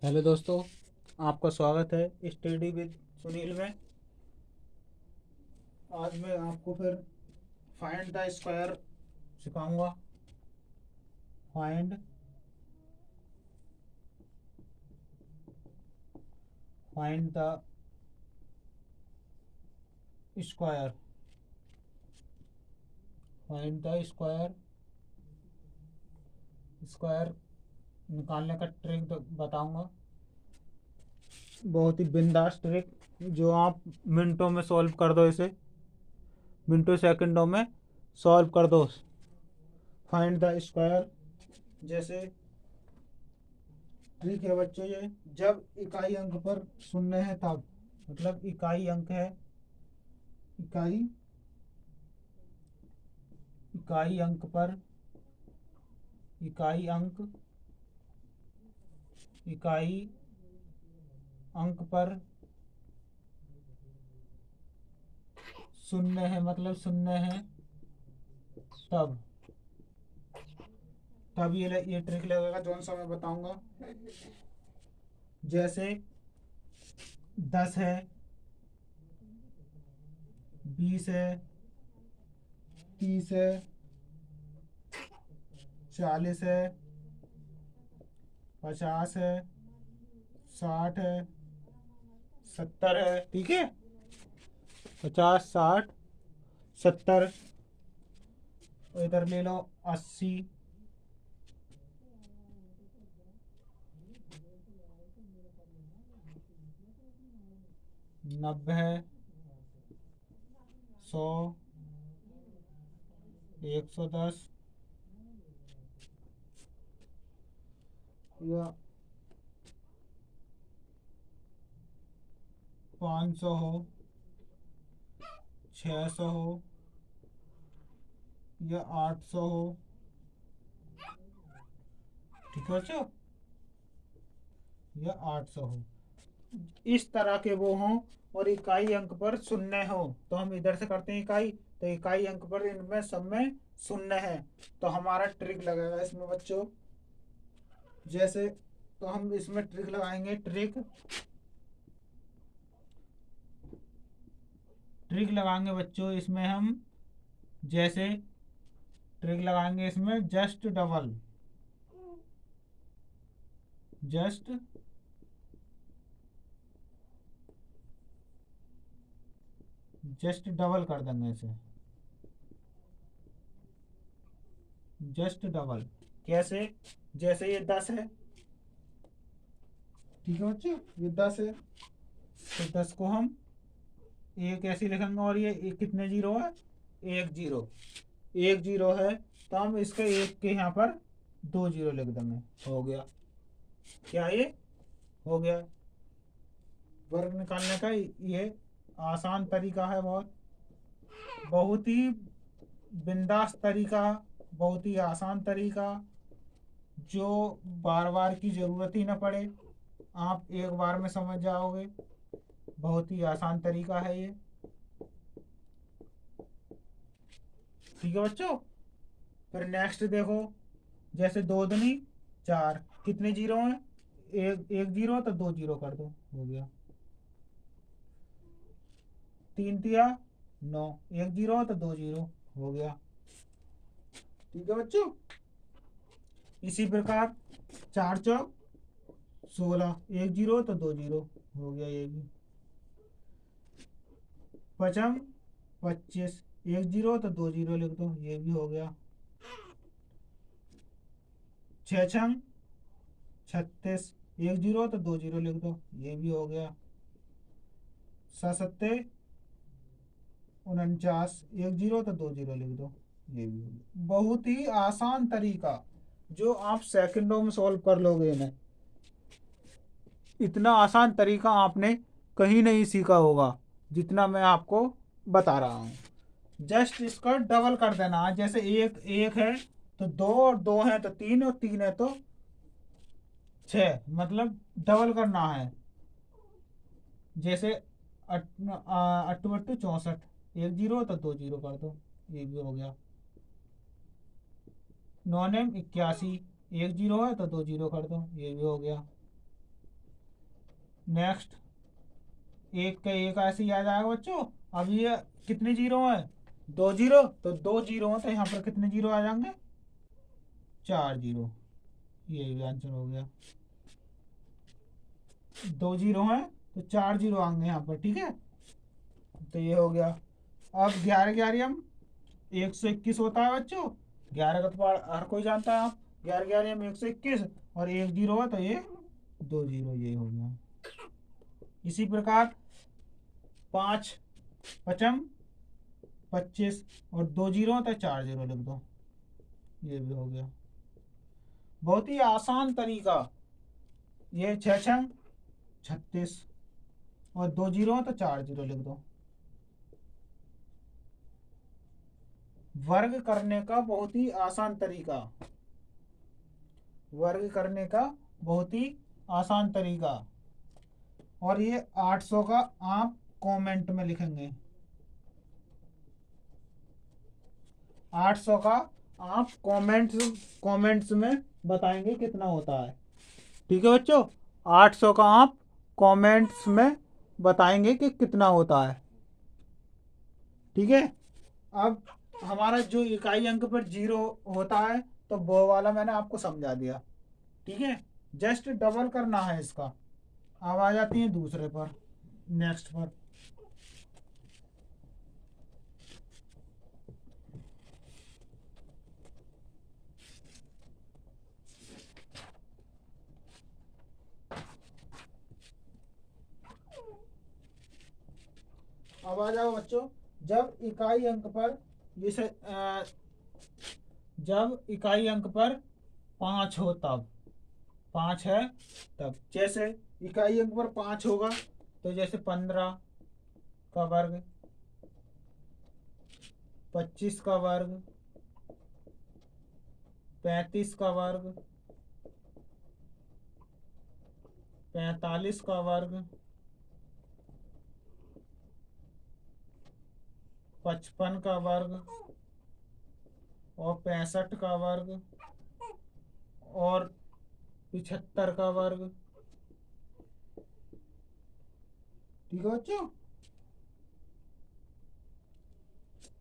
Hello दोस्तों, आपका स्वागत है स्टडी विद सुनील में। आज मैं आपको फिर फाइंड द स्क्वायर सिखाऊंगा। Find find the square find the square square निकालने का ट्रिक बताऊंगा। बहुत ही बिंदास ट्रिक जो आप मिनटों में सॉल्व कर दो। इसे मिनटों सेकंडों में सॉल्व कर दो। फाइंड द स्क्वायर जैसे ट्रिक है बच्चों, ये जब इकाई अंक पर शून्य है तब, मतलब इकाई अंक है, इकाई इकाई अंक पर इकाई अंक इकाई अंक पर शून्य है, मतलब शून्य है तब तब ये ट्रिक लगेगा जो सा मैं बताऊंगा। जैसे 10 है, 20 है, 30 है, 40 है, 50 है, 60 है, 70 है। ठीक है, 50, 60, 70। इधर ले लो 80, 90, 100, 110 या 500 हो, 600 हो या 800 हो। ठीक है बच्चों, या 800 हो, इस तरह के वो हों और इकाई अंक पर शून्य हो तो हम इधर से करते हैं इकाई, तो इकाई अंक पर इनमें सब में शून्य है तो हमारा ट्रिक लगेगा इसमें बच्चों। जैसे तो हम इसमें ट्रिक लगाएंगे। ट्रिक लगाएंगे बच्चों इसमें हम, जैसे ट्रिक लगाएंगे इसमें जस्ट जस्ट डबल कर देंगे इसे। जस्ट डबल कैसे? जैसे ये 10 है, ठीक है बच्चों, ये 10 है तो 10 को हम एक ऐसे लिखेंगे और ये कितने जीरो है? एक जीरो। एक जीरो है तो हम इसके एक के यहाँ पर 2 जीरो लिख देंगे। हो गया। क्या ये हो गया? वर्ग निकालने का ये आसान तरीका है, बहुत बहुत ही बिंदास तरीका, बहुत ही आसान तरीका, जो बार बार की जरूरत ही ना पड़े, आप एक बार में समझ जाओगे। बहुत ही आसान तरीका है ये। ठीक है बच्चों, फिर नेक्स्ट देखो। जैसे 2 दूनी 4, कितने जीरो हैं? एक एक जीरो तो 2 जीरो कर दो, हो गया। 3 तिया 9, एक जीरो तो 2 जीरो, हो गया। ठीक है बच्चों, इसी प्रकार 4 चौक 16, एक जीरो तो 2 जीरो, हो गया ये भी। पचम 25, एक जीरो तो 2 जीरो लिख दो, ये भी हो गया। 6 छंग 36, एक जीरो तो 2 जीरो लिख दो, ये भी हो गया। 7 49, एक जीरो तो 2 जीरो लिख दो, ये भी हो गया। बहुत ही आसान तरीका जो आप सेकंडों में सॉल्व कर लोगे इन्हें। इतना आसान तरीका आपने कहीं नहीं सीखा होगा जितना मैं आपको बता रहा हूँ। जस्ट इसका डबल कर देना। जैसे एक एक है तो 2, और 2 है तो 3, और 3 है तो 6, मतलब डबल करना है। जैसे 8 8 64, एक जीरो तो 2 जीरो कर दो, ये भी हो गया। 9 81, एक जीरो है तो 2 जीरो कर दो, ये भी हो गया। नेक्स्ट एक का एक ऐसे ही आ जाएगा बच्चों। अब ये कितने जीरो है, 2 जीरो, तो 2 जीरो है तो यहाँ पर कितने जीरो आ जाएंगे, 4 जीरो। ये भी आंसर हो गया। 2 जीरो है तो 4 जीरो आएंगे यहाँ पर, ठीक है। तो ये हो गया। अब 11 11 हम 121 होता है बच्चों। 11 का तो हर कोई जानता है। आप 11 11 हम 121 और 1 जीरो है तो ये 2 जीरो, ये हो गया। इसी प्रकार 5 5 25 और 2 जीरो तो 4 जीरो लिख दो, ये भी हो गया। बहुत ही आसान तरीका। ये 6 6 36 और 2 जीरो तो 4 जीरो लिख दो। वर्ग करने का बहुत ही आसान तरीका, वर्ग करने का बहुत ही आसान तरीका। और ये 800 का आप कमेंट में लिखेंगे, 800 का आप कमेंट्स में बताएंगे कितना होता है, ठीक है बच्चों। 800 का आप कमेंट्स में बताएंगे कि कितना होता है, ठीक है। अब हमारा जो इकाई अंक पर जीरो होता है तो वो वाला मैंने आपको समझा दिया, ठीक है। जस्ट डबल करना है इसका। अब आ जाती है दूसरे पर, नेक्स्ट पर। अब आ जाओ बच्चों, जब इकाई अंक पर जैसे जब इकाई अंक पर 5 हो तब, 5 है तब। जैसे इकाई अंक पर 5 होगा तो जैसे 15 का वर्ग, 25 का वर्ग, 35 का वर्ग, 45 का वर्ग, 55 का वर्ग और 65 का वर्ग और 75 का वर्ग, ठीक है बच्चों।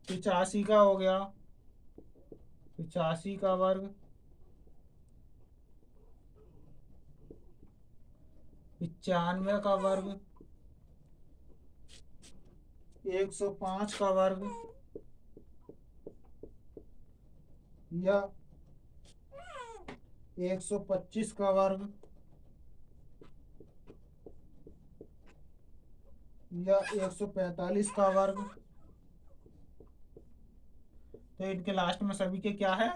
85 का हो गया, 85 का वर्ग, 95 का वर्ग, 105 का वर्ग या 125 का वर्ग या 145 का वर्ग। तो इनके लास्ट में सभी के क्या है,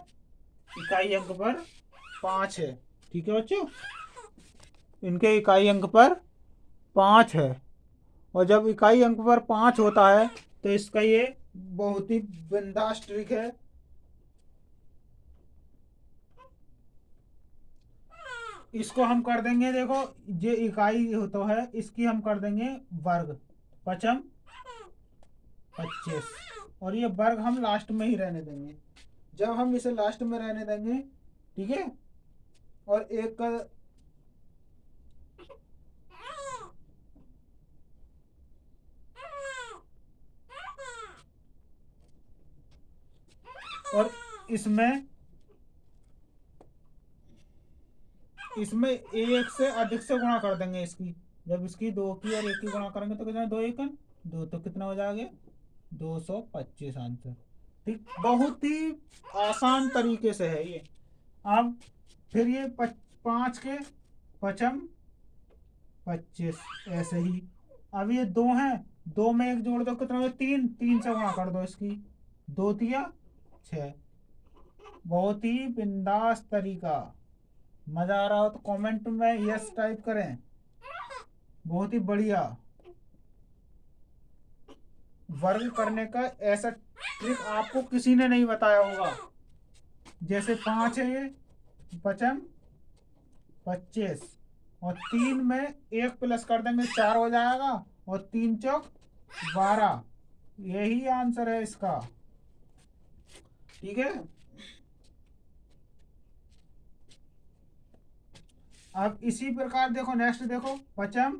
इकाई अंक पर 5 है, ठीक है बच्चों। इनके इकाई अंक पर 5 है। और जब इकाई अंक पर 5 होता है तो इसका ये बहुत ही बिंदास ट्रिक है। इसको हम कर देंगे, देखो ये इकाई हो तो है, इसकी हम कर देंगे वर्ग, 5 25 और ये वर्ग हम लास्ट में ही रहने देंगे। जब हम इसे लास्ट में रहने देंगे, ठीक है, और एक का और इसमें इसमें एक से अधिक से गुणा कर देंगे इसकी। जब इसकी 2 की और 1 की गुणा करेंगे तो कितना, 2 1 2 तो कितना हो जाएगा, 225 आंसर। ठीक, बहुत ही आसान तरीके से है ये। अब फिर ये 5 के 5 25 ऐसे ही। अब ये 2 हैं, 2 में 1 जोड़ दो कितना हो, 3, 3 से गुणा कर दो इसकी, 2 तिया 6। बहुत ही बिंदास तरीका। मजा आ रहा हो तो कमेंट में यस टाइप करें। बहुत ही बढ़िया। वर्ग करने का ऐसा ट्रिक आपको किसी ने नहीं बताया होगा। जैसे 5 है ये, 5 25 और 3 में 1 प्लस कर देंगे 4 हो जाएगा और 3 चौक 12। यही आंसर है इसका, ठीक है। अब इसी प्रकार देखो, नेक्स्ट देखो, 5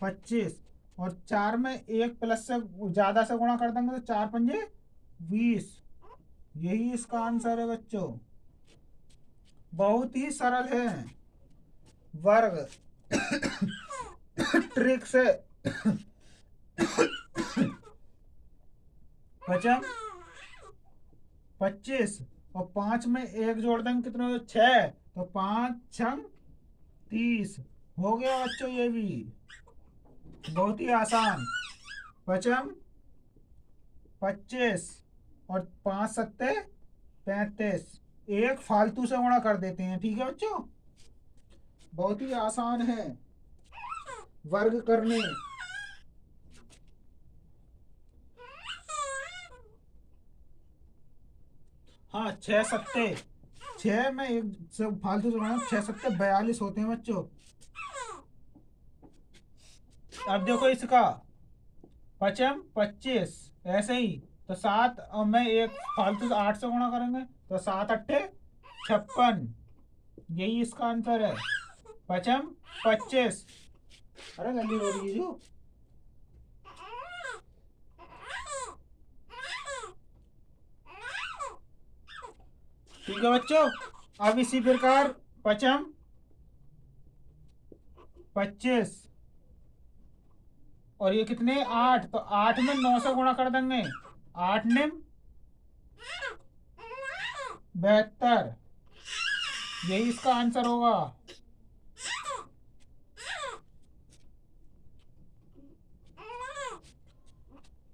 25 और 4 में 1 प्लस से ज्यादा से गुणा कर देंगे तो 4 पंजे 20। यही इसका आंसर है बच्चों। बहुत ही सरल है। वर्ग ट्रिक से बचा 25 और 5 में 1 जोड़ देंगे कितने हो 6, तो 5 छंग 30 हो गया बच्चों। ये भी बहुत ही आसान। पचम 25 और 5 सत्ते 35। एक फालतू से गुणा कर देते हैं, ठीक है बच्चों। बहुत ही आसान है वर्ग करने। हाँ 6 सत्ते 6 में एक से फालतू से गुणा 6 सत्ते 42 होते हैं बच्चों। अब देखो इसका पचम 25 ऐसे ही, तो 7 और मैं एक फालतू से 8 से गुणा करेंगे तो 7 अट्ठे 56। यही इसका आंसर है। पचम 25। अरे गली रो रही है जो। ठीक है बच्चों। अब इसी प्रकार पचम 25 और ये कितने 8, तो 8 में 9 से गुणा कर देंगे। 8 निम 72। यही इसका आंसर होगा।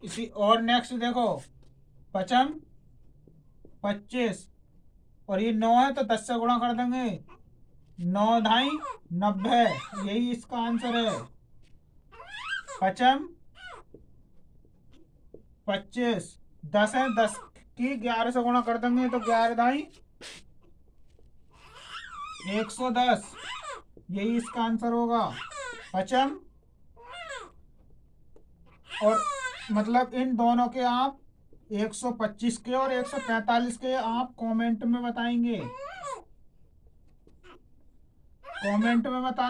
इसी और नेक्स्ट देखो पचम 25 और ये 9 है तो 10 से गुणा कर देंगे। 9 ढाई 90। यही इसका आंसर है। पचम 25 10 है, 10 की 11 से गुणा कर देंगे तो 11 ढाई 110। यही इसका आंसर होगा। पचम और मतलब इन दोनों के आप 125 के और 145 के आप कमेंट में बताएंगे। कमेंट में बताना।